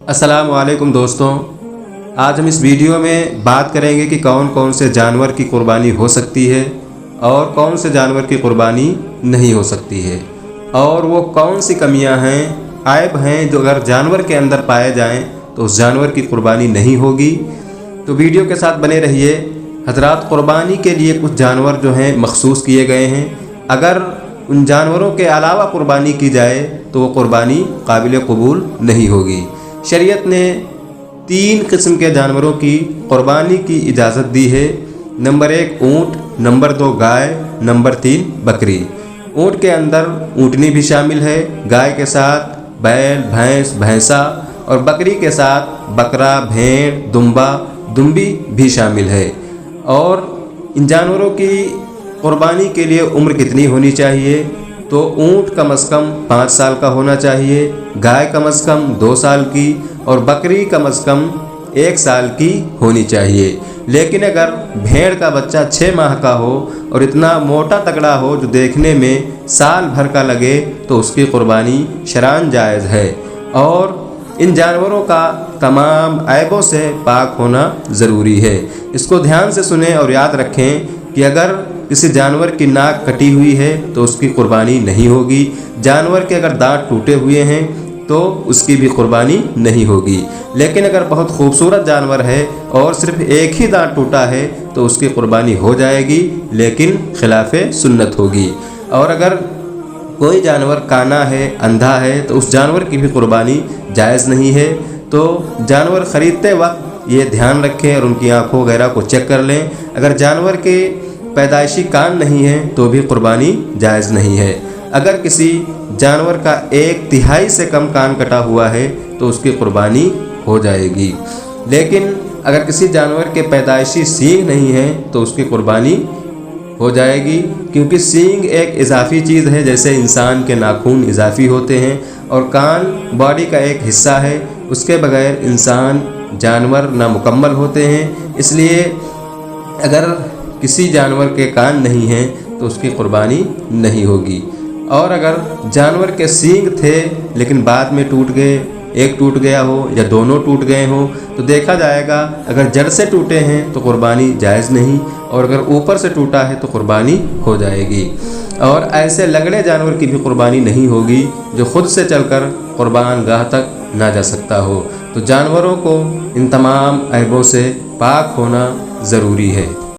अस्सलाम वालेकुम दोस्तों, आज हम इस वीडियो में बात करेंगे कि कौन कौन से जानवर की कुर्बानी हो सकती है और कौन से जानवर की कुर्बानी नहीं हो सकती है, और वो कौन सी कमियां हैं, ऐब हैं जो अगर जानवर के अंदर पाए जाएं तो उस जानवर की कुर्बानी नहीं होगी। तो वीडियो के साथ बने रहिए। हजरात, कुर्बानी के लिए कुछ जानवर जो हैं मखसूस किए गए हैं। अगर उन जानवरों के अलावा कुर्बानी की जाए तो वो कुर्बानी काबिल कबूल नहीं होगी। शरीयत ने 3 किस्म के जानवरों की कुर्बानी की इजाज़त दी है। नंबर 1 ऊँट, नंबर 2 गाय, नंबर 3 बकरी। ऊँट के अंदर ऊँटनी भी शामिल है, गाय के साथ बैल, भैंस, भैंसा, और बकरी के साथ बकरा, भेड़, दुम्बा, दुम्बी भी शामिल है। और इन जानवरों की कुर्बानी के लिए उम्र कितनी होनी चाहिए? तो ऊँट कम से कम 5 साल का होना चाहिए, गाय कम से कम 2 साल की, और बकरी कम से कम 1 साल की होनी चाहिए। लेकिन अगर भेड़ का बच्चा 6 माह का हो और इतना मोटा तगड़ा हो जो देखने में साल भर का लगे तो उसकी कुर्बानी शरान जायज़ है। और इन जानवरों का तमाम ऐबों से पाक होना ज़रूरी है। इसको ध्यान से सुनें और याद रखें कि अगर किसी जानवर की नाक कटी हुई है तो उसकी कुर्बानी नहीं होगी। जानवर के अगर दांत टूटे हुए हैं तो उसकी भी कुर्बानी नहीं होगी। लेकिन अगर बहुत खूबसूरत जानवर है और सिर्फ एक ही दांत टूटा है तो उसकी कुर्बानी हो जाएगी, लेकिन खिलाफ़े सुन्नत होगी। और अगर कोई जानवर काना है, अंधा है, तो उस जानवर की भी कुर्बानी जायज़ नहीं है। तो जानवर ख़रीदते वक्त ये ध्यान रखें और उनकी आँखों वगैरह को चेक कर लें। अगर जानवर के पैदाइशी कान नहीं है तो भी कुर्बानी जायज़ नहीं है। अगर किसी जानवर का 1/3 से कम कान कटा हुआ है तो उसकी कुर्बानी हो जाएगी। लेकिन अगर किसी जानवर के पैदाइशी सींग नहीं है तो उसकी कुर्बानी हो जाएगी, क्योंकि सींग एक इजाफी चीज़ है। जैसे इंसान के नाखून इजाफी होते हैं और कान बॉडी का एक हिस्सा है, उसके बगैर इंसान जानवर नामुकम्मल होते हैं। इसलिए अगर किसी जानवर के कान नहीं हैं तो उसकी कुर्बानी नहीं होगी। और अगर जानवर के सींग थे लेकिन बाद में टूट गए, एक टूट गया हो या दोनों टूट गए हों, तो देखा जाएगा अगर जड़ से टूटे हैं तो कुर्बानी जायज़ नहीं, और अगर ऊपर से टूटा है तो कुर्बानी हो जाएगी। और ऐसे लंगड़े जानवर की भी कुर्बानी नहीं होगी जो खुद से चलकर कुर्बान गाह तक ना जा सकता हो। तो जानवरों को इन तमाम ऐबों से पाक होना ज़रूरी है।